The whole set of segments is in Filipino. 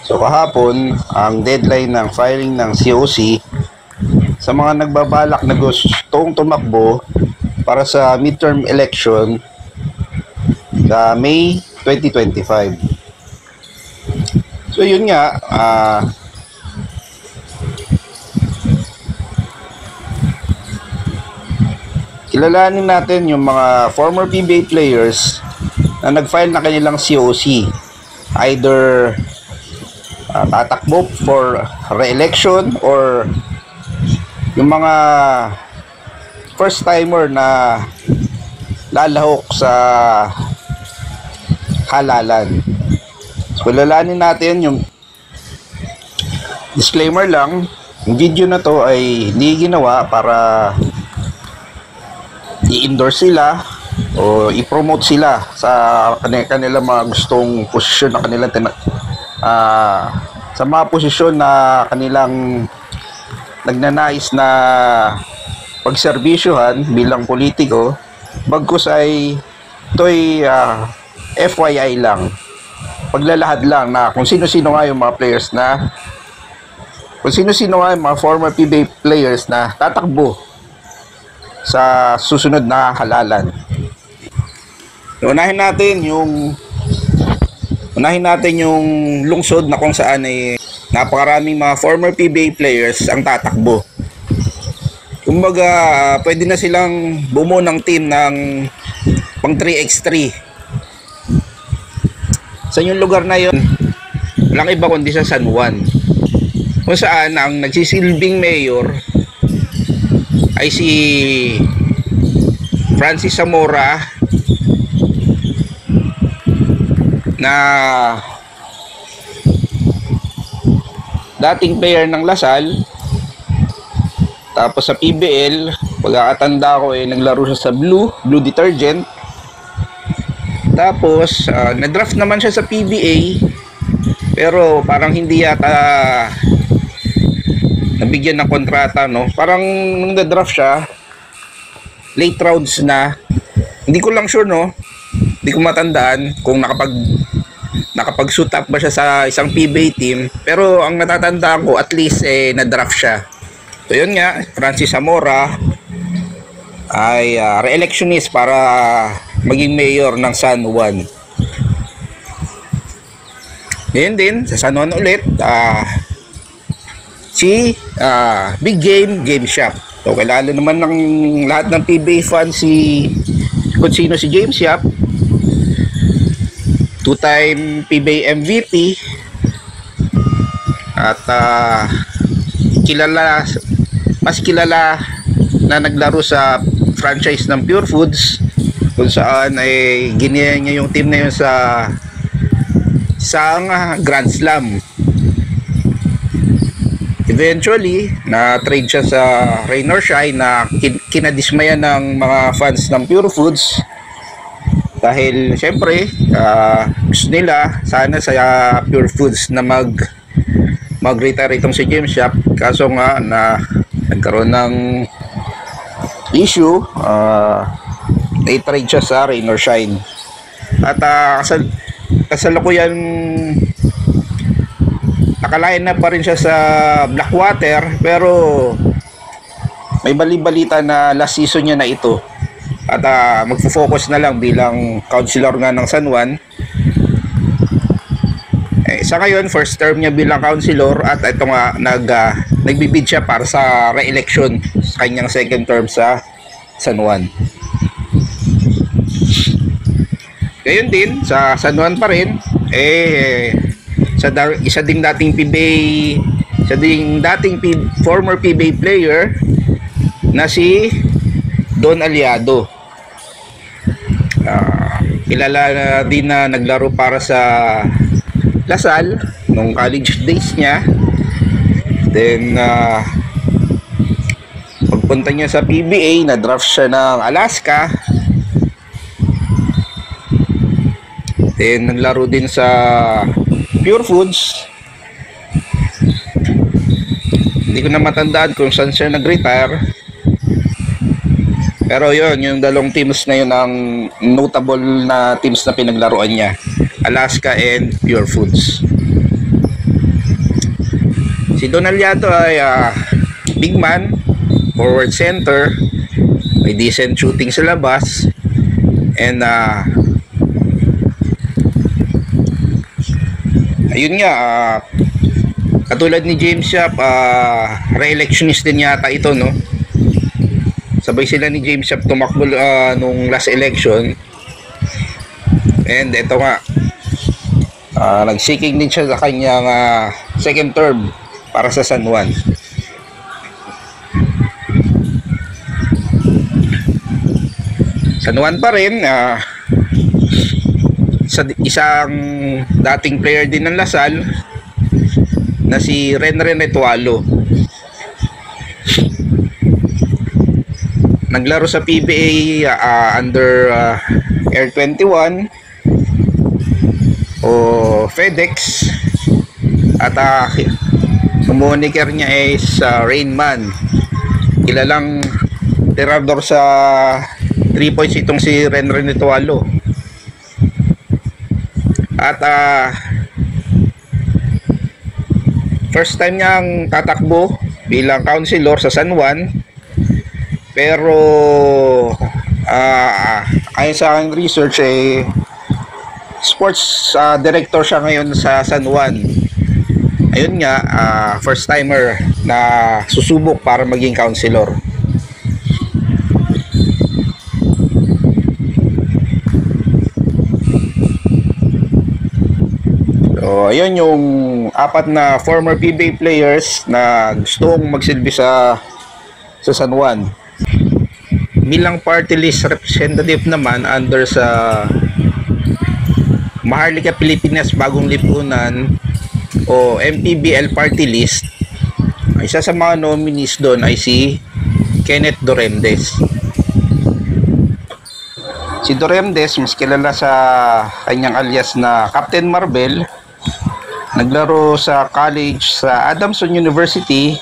So kahapon, ang deadline ng filing ng COC sa mga nagbabalak na gustong tumakbo para sa midterm election sa May 2025. So yun nga, kilalanin natin yung mga former PBA players na nag-file na kanilang COC, either tatakbo for re-election or yung mga first timer na lalahok sa halalan. So kilalanin natin yung disclaimer lang, yung video na to ay hindi ginawa para i-endorse sila o i-promote sila sa kanilang mga gustong posisyon na kanilang sa mga posisyon na kanilang nagnanais na pagserbisyuhan bilang politiko. Bagkus ay ito'y FYI lang, paglalahad lang na kung sino-sino nga yung mga players na kung sino-sino nga yung mga former PBA players na tatakbo sa susunod na halalan. Unahin natin yung lungsod na kung saan ay napakaraming mga former PBA players ang tatakbo. Kumbaga, pwede na silang bumuo ng team ng pang 3x3. Sa yung lugar na yun, walang iba kundi sa San Juan, kung saan ang nagsisilbing mayor ay si Francis Zamora na dating player ng Lasal. Tapos sa PBL, pagkakatanda ko naglaro siya sa Blue Detergent. Tapos na-draft naman siya sa PBA, pero parang hindi yata nabigyan ng kontrata, no? Parang nung na-draft siya, late rounds na. Hindi ko lang sure, no? Hindi ko matandaan kung nakapag-suit up ba siya sa isang PBA team. Pero ang natatandaan ko, at least na-draft siya. So yun nga, Francis Zamora ay re-electionist para maging mayor ng San Juan. Ngayon din, sa San Juan ulit, si Big Game Shop. So kilala naman ng lahat ng PBA fans kung sino si James Yap. Two-time PBA MVP at mas kilala na naglaro sa franchise ng Pure Foods, kung saan ay ginaya niya yung team na yun sa isang Grand Slam. Eventually, na-trade siya sa Rain or Shine na kinadismaya ng mga fans ng Pure Foods dahil syempre gusto nila sana sa Pure Foods na mag-retire itong si James Yap. Kaso nga na nagkaroon ng issue, na-trade siya sa Rain or Shine. At kasalukuyan nakalain na pa rin siya sa Blackwater, pero may bali-balita na last season niya na ito at magfo-focus na lang bilang councilor nga ng San Juan. Sa ngayon, first term niya bilang councilor, at ito nga nagbibid siya para sa re-election sa kanyang second term sa San Juan. Gayon din sa San Juan pa rin, isa ding dating former PBA player na si Don Aliado. Kilala na din na naglaro para sa Lasal nung college days niya. Then pagpunta niya sa PBA, na-draft siya ng Alaska. Then naglaro din sa Pure Foods. Hindi ko na matandaan kung saan siya nag-retire. Pero yun, yung dalawang teams na yun ang notable na teams na pinaglaruan niya, Alaska and Pure Foods. Si Don Aliato ay big man, forward center, may decent shooting sa labas, and ayun nga, katulad ni James Yap, re-electionist din yata ito, no? Sabay sila ni James Yap tumakbo nung last election, and ito nga, nagseeking din siya sa kanyang second term para sa San Juan. San Juan pa rin, isang dating player din ng Lasal na si Renren Etualo. Naglaro sa PBA under Air 21 o FedEx, at moniker niya is Rainman. Kilalang tirador sa 3 points itong si Renren Etualo. At first time niyang tatakbo bilang councilor sa San Juan, pero ayon sa aking research sports director siya ngayon sa San Juan. Ayun nga, first timer na susubok para maging councilor. So, ayun yung apat na former PBA players na gustong magsilbi sa San Juan. Bilang party list representative naman under sa Maharlika Pilipinas Bagong Lipunan o MPBL party list, isa sa mga nominees doon ay si Kenneth Doremdes. Si Doremdes, mas kilala sa kanyang alias na Captain Marvel, naglaro sa college sa Adamson University.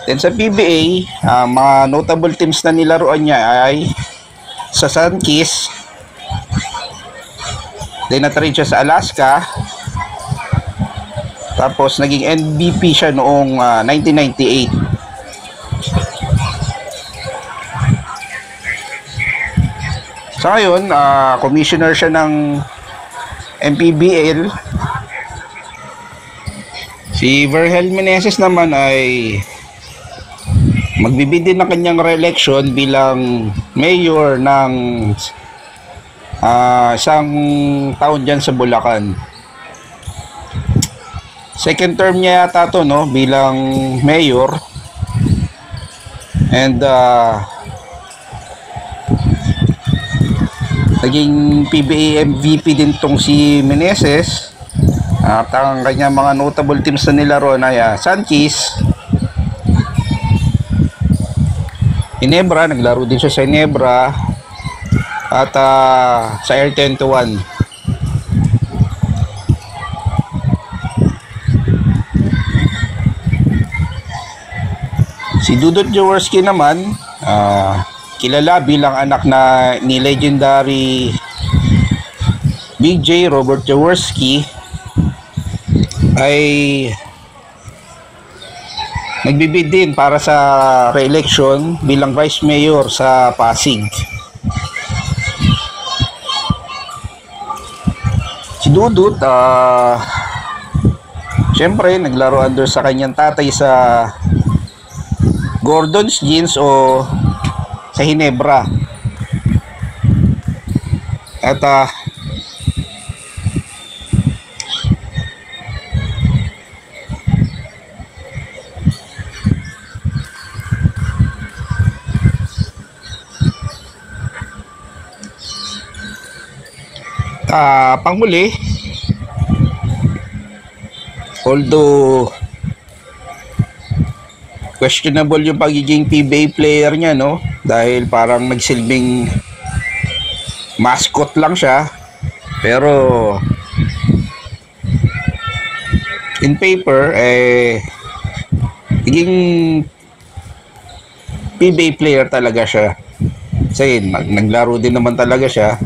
Then sa PBA, mga notable teams na nilaruan niya ay sa Sunkist. Then na-trade siya sa Alaska. Tapos naging MVP siya noong 1998. Sa ngayon, commissioner siya ng MPBL. Si Vergel Meneses naman ay magbibid din ng kanyang re-election bilang mayor ng isang taon dyan sa Bulacan. Second term niya yata to, no, bilang mayor. And naging PBA MVP din tong si Meneses. At ang kanyang mga notable teams na nilaro na Sanchez, Ginebra, naglaro din siya sa Ginebra, at sa Air 21. Si Dudut Jaworski naman, kilala bilang anak ni legendary Big J Robert Jaworski, ay nagbibid din para sa re-election bilang vice mayor sa Pasig. Si Dudut, syempre naglaro under sa kanyang tatay sa Gordon's Jeans o sa Ginebra. At panghuli, although questionable yung pagiging PBA player niya, no, dahil parang nagsilbing mascot lang siya, pero in paper naging PBA player talaga siya. Kasi naglaro din naman talaga siya.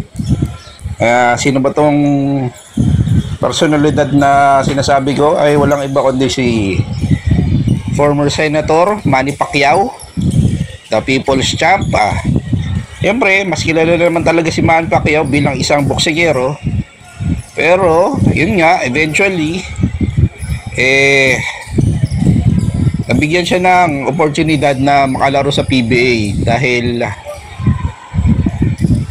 Sino ba tong personalidad na sinasabi ko? Ay walang iba kundi si former Senator Manny Pacquiao, the People's Champ. Siyempre, mas kilala naman talaga si Manny Pacquiao bilang isang boksingero. Pero, yun nga, eventually, nabigyan siya ng oportunidad na makalaro sa PBA dahil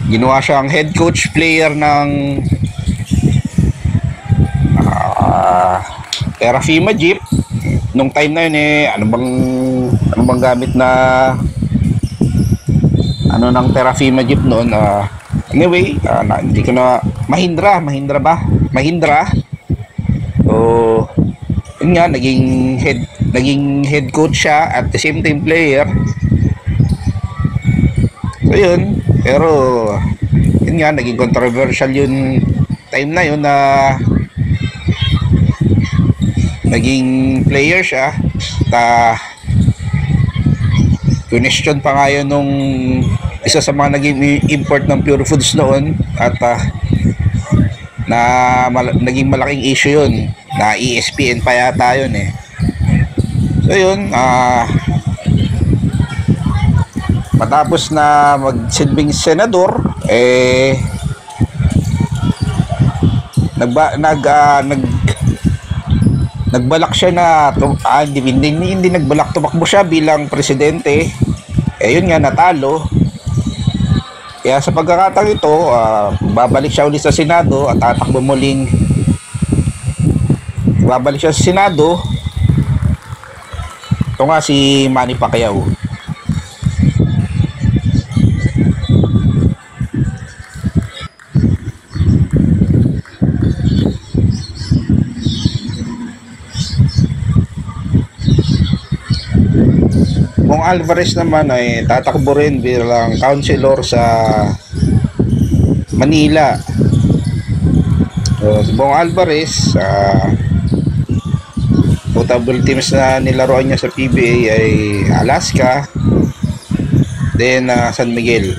ginawa siyang head coach player ng Terafima Jeep. Nung time na yun ano bang gamit na ng Terafima Jeep noon? Anyway, hindi ko na Mahindra. So, yun nga, naging head coach siya at the same time player. So yun, pero yun nga, naging controversial yun time na yun na naging player siya. Question pa nga yun nung isa sa mga naging import ng Pure Foods noon, at naging malaking issue yun, na ESPN pa yata yun So yun, matapos na magsilbing senador, nagbalak siya na hindi nagbalak, tumakbo siya bilang presidente. Yun nga, natalo. Kaya sa pagkakataon ito, babalik siya ulit sa Senado at tatakbo muling babalik siya sa Senado. Ito nga si Manny Pacquiao. Bong Alvarez naman ay tatakbo rin bilang councilor sa Manila. So, si Bong Alvarez, potable teams na nilaruan niya sa PBA ay Alaska, then San Miguel.